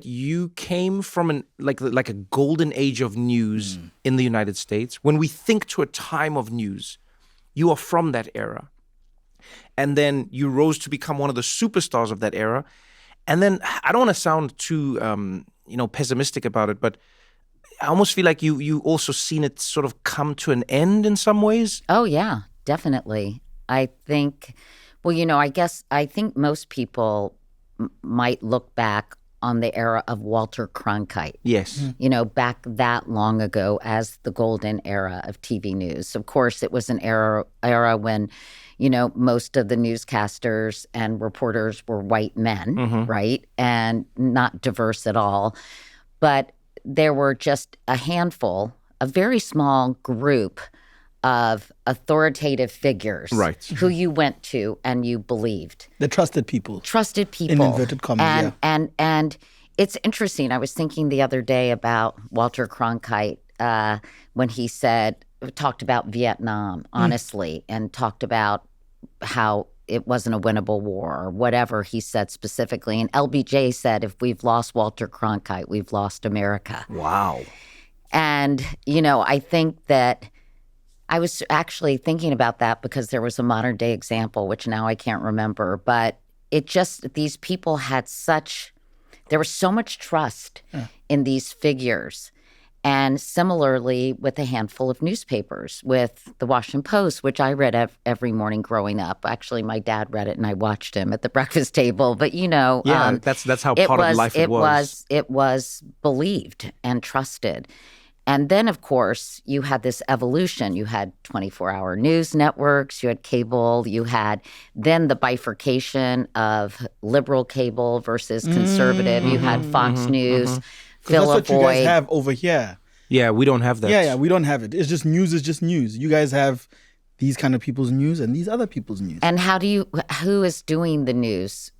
You came from like a golden age of news in the United States. When we think to a time of news, you are from that era. And then you rose to become one of the superstars of that era. And then I don't want to sound too, pessimistic about it, but I almost feel like you also seen it sort of come to an end in some ways. Oh, yeah, definitely. I think, I think most people might look back on the era of Walter Cronkite. Yes. Back that long ago as the golden era of TV news. Of course, it was an era when, most of the newscasters and reporters were white men, right? And not diverse at all. But there were just a handful, a very small group of authoritative figures who you went to and you believed. The trusted people. Trusted people. In inverted commas, And it's interesting. I was thinking the other day about Walter Cronkite when he talked about Vietnam, honestly, and talked about how it wasn't a winnable war or whatever he said specifically. And LBJ said, if we've lost Walter Cronkite, we've lost America. Wow. And, I think that I was actually thinking about that because there was a modern day example, which now I can't remember, but these people there was so much trust in these figures. And similarly with a handful of newspapers, with the Washington Post, which I read every morning growing up. Actually, my dad read it and I watched him at the breakfast table. But, that's how part of life it was. It was believed and trusted. And then, of course, you had this evolution. You had 24-hour news networks, you had cable, you had then the bifurcation of liberal cable versus conservative. You had Fox News, Phil That's what you guys have over here. Yeah, we don't have that. Yeah, we don't have it. It's just news is just news. You guys have these kind of people's news and these other people's news. And who is doing the news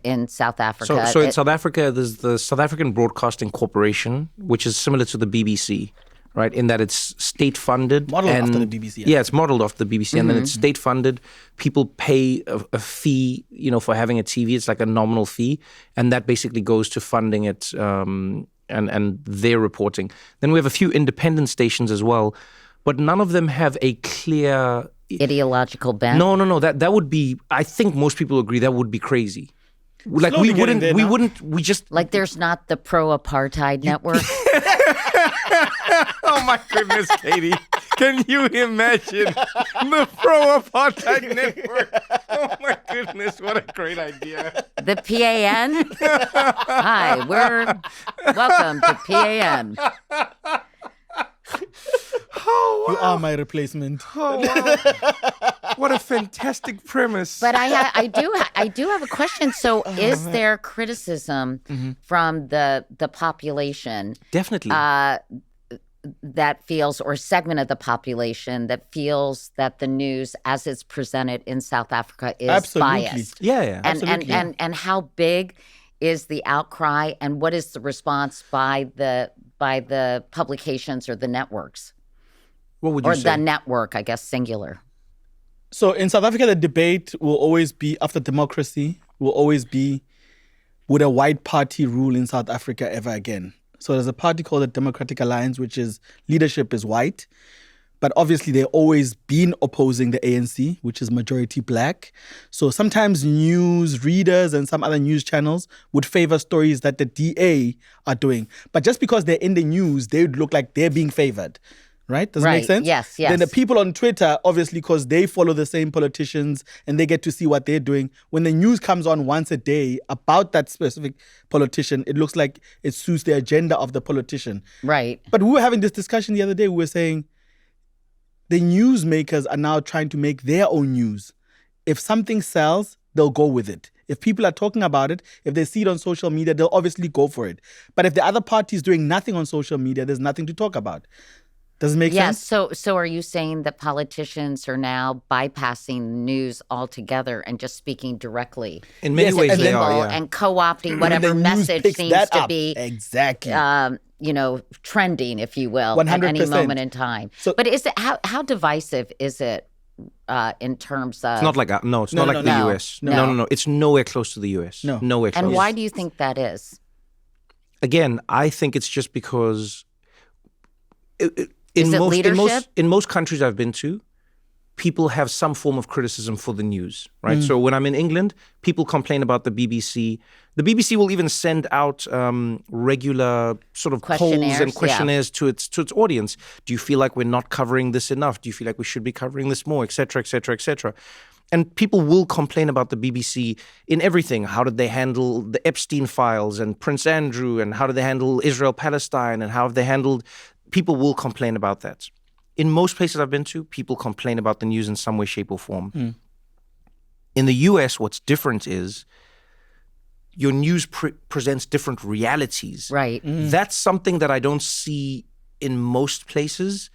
in South Africa? So in South Africa, there's the South African Broadcasting Corporation, which is similar to the BBC, right? In that it's state-funded. Modeled after the BBC. Yeah, it's modeled after the BBC, and then it's state-funded. People pay a fee, for having a TV. It's like a nominal fee, and that basically goes to funding it and their reporting. Then we have a few independent stations as well, but none of them have a clear ideological bent. No. That would be. I think most people agree that would be crazy. Like Slowly we just like there's not the pro-apartheid network. Oh my goodness, Katie. Can you imagine the pro-apartheid network? Oh my goodness, what a great idea. The PAN? Hi, welcome to PAN. Oh, wow. You are my replacement. Oh, wow. What a fantastic premise. But I do have a question. So is there criticism from the population? Definitely. That feels, or a segment of the population that feels that the news as it's presented in South Africa is biased. Yeah. Absolutely. And how big is the outcry, and what is the response by the publications or the networks? What would you say? Or the network, I guess, singular. So in South Africa, the debate will always be, after democracy, will always be, would a white party rule in South Africa ever again? So there's a party called the Democratic Alliance, which is leadership is white. But obviously, they've always been opposing the ANC, which is majority black. So sometimes news readers and some other news channels would favor stories that the DA are doing. But just because they're in the news, they would look like they're being favored. Right? Does it make sense? Yes. Then the people on Twitter, obviously, because they follow the same politicians and they get to see what they're doing. When the news comes on once a day about that specific politician, it looks like it suits the agenda of the politician. Right. But we were having this discussion the other day. We were saying the newsmakers are now trying to make their own news. If something sells, they'll go with it. If people are talking about it, if they see it on social media, they'll obviously go for it. But if the other party is doing nothing on social media, there's nothing to talk about. Does it make sense? Yes. So are you saying that politicians are now bypassing news altogether and just speaking directly? In many ways, they are, yeah. And co-opting whatever message seems to be exactly, trending, if you will, 100%. at any moment in time. So, but is it how divisive is it in terms of? It's not like the US. No. It's nowhere close to the US. No. Nowhere close. And why do you think that is? again, I think it's just because Is it leadership? in most countries I've been to, people have some form of criticism for the news, right? So when I'm in England, people complain about the BBC. The BBC will even send out regular sort of polls Questionnaires, and yeah. questionnaires to its audience. Do you feel like we're not covering this enough? Do you feel like we should be covering this more, et cetera, et cetera, et cetera? And people will complain about the BBC in everything. How did they handle the Epstein files and Prince Andrew? And how did they handle Israel-Palestine? And how have they handled... People will complain about that. In most places I've been to, people complain about the news in some way, shape, or form. In the US, what's different is your news presents different realities. Right. That's something that I don't see in most places,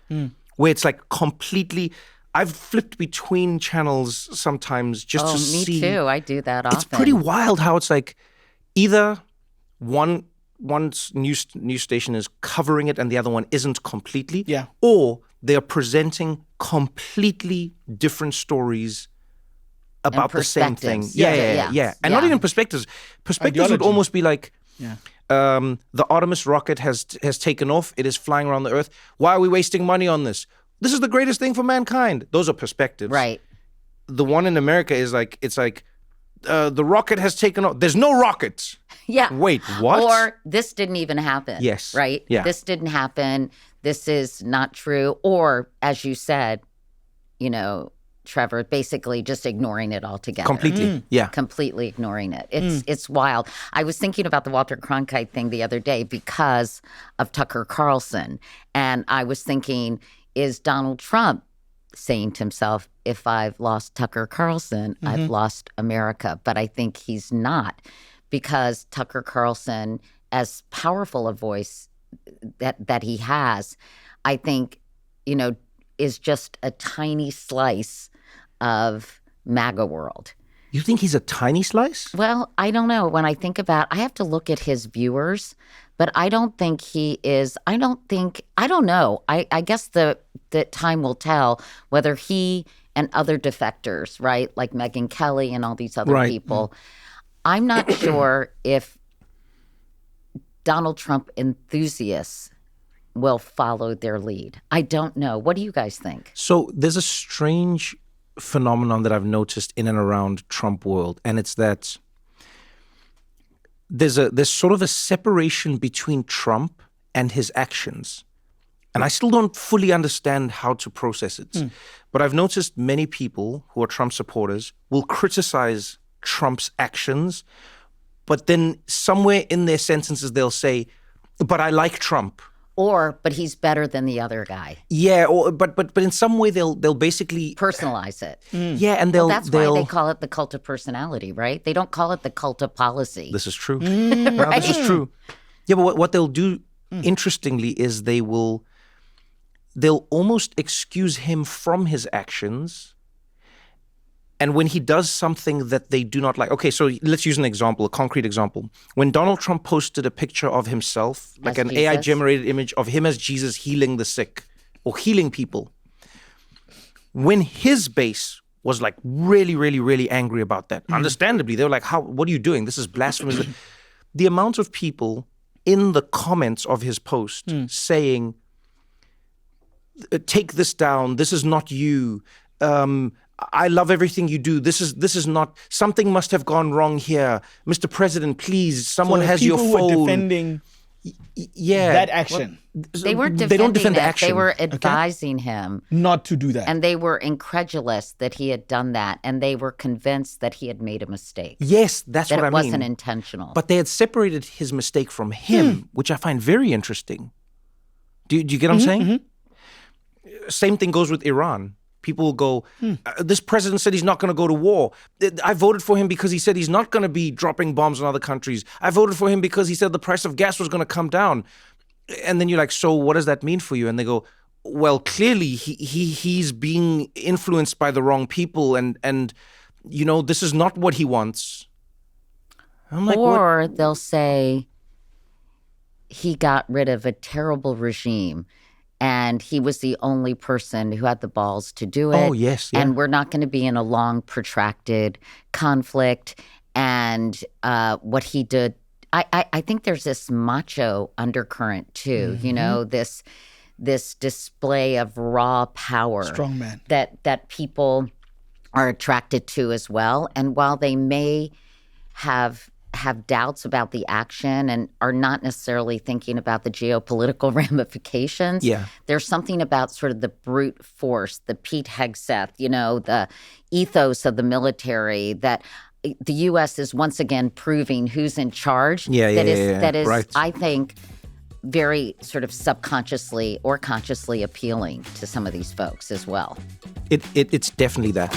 where it's like completely... I've flipped between channels sometimes just to Me see... too. I do that often. It's pretty wild how it's like either one news station is covering it and the other one isn't completely. Yeah. Or they are presenting completely different stories about the same thing. perspectives. Yeah. And not Yeah. even perspectives. Perspectives would Ideology. almost be like, Yeah. the Artemis rocket has taken off. It is flying around the Earth. Why are we wasting money on this? This is the greatest thing for mankind. Those are perspectives. Right. The one in America is like, it's like, the rocket has taken off. There's no rockets. Yeah. Wait, what? Or this didn't even happen. Yes. Right? Yeah. This didn't happen. This is not true. Or, as you said, Trevor, basically just ignoring it altogether. Completely. Yeah. Completely ignoring it. It's wild. I was thinking about the Walter Cronkite thing the other day because of Tucker Carlson. And I was thinking, is Donald Trump saying to himself, if I've lost Tucker Carlson, I've lost America? But I think he's not, because Tucker Carlson, as powerful a voice that he has, I think, is just a tiny slice of MAGA world. You think he's a tiny slice? Well, I don't know. When I think about, I have to look at his viewers, but I don't think he is. I don't know. I guess the time will tell whether he and other defectors, right, like Megyn Kelly and all these other Right. people, I'm not sure if Donald Trump enthusiasts will follow their lead. I don't know. What do you guys think? So there's a strange phenomenon that I've noticed in and around Trump world, and it's that there's sort of a separation between Trump and his actions. And I still don't fully understand how to process it. But I've noticed many people who are Trump supporters will criticize Trump's actions, but then somewhere in their sentences they'll say, but I like Trump. But he's better than the other guy. Yeah, but in some way they'll basically Personalize it. yeah, and That's why they call it the cult of personality, right? They don't call it the cult of policy. This is true. No, this is true. Yeah, but what they'll do, interestingly, is they'll almost excuse him from his actions. And when he does something that they do not like, okay, so let's use an example, a concrete example. When Donald Trump posted a picture of himself, like As an Jesus? AI-generated image of him as Jesus healing the sick or healing people, when his base was like really, really, really angry about that, understandably, they were like, what are you doing? This is blasphemous. The amount of people in the comments of his post saying, take this down, this is not you, I love everything you do. This is not, something must have gone wrong here. Mr. President, please, someone So has your people phone. were defending yeah. that action, They weren't defending They don't defend it. the action. They were advising him. not to do that. And they were incredulous that he had done that. And they were convinced that he had made a mistake. Yes, that's That what I it mean. wasn't intentional. But they had separated his mistake from him, which I find very interesting. Do you get what I'm saying? Same thing goes with Iran. People will go, this president said he's not going to go to war. I voted for him because he said he's not going to be dropping bombs on other countries. I voted for him because he said the price of gas was going to come down. And then you're like, so what does that mean for you? And they go, well, clearly he's being influenced by the wrong people, and this is not what he wants. I'm like, what? Or they'll say he got rid of a terrible regime and he was the only person who had the balls to do it. Oh, yes, yeah. And we're not going to be in a long, protracted conflict. And what he did I think there's this macho undercurrent too. You know, this display of raw power, Strongman, that people are attracted to as well. And while they may have doubts about the action and are not necessarily thinking about the geopolitical ramifications, there's something about sort of the brute force, the Pete Hegseth, you know, the ethos of the military that the U.S. is once again proving who's in charge. That is, right. I think, very sort of subconsciously or consciously appealing to some of these folks as well. It's definitely that.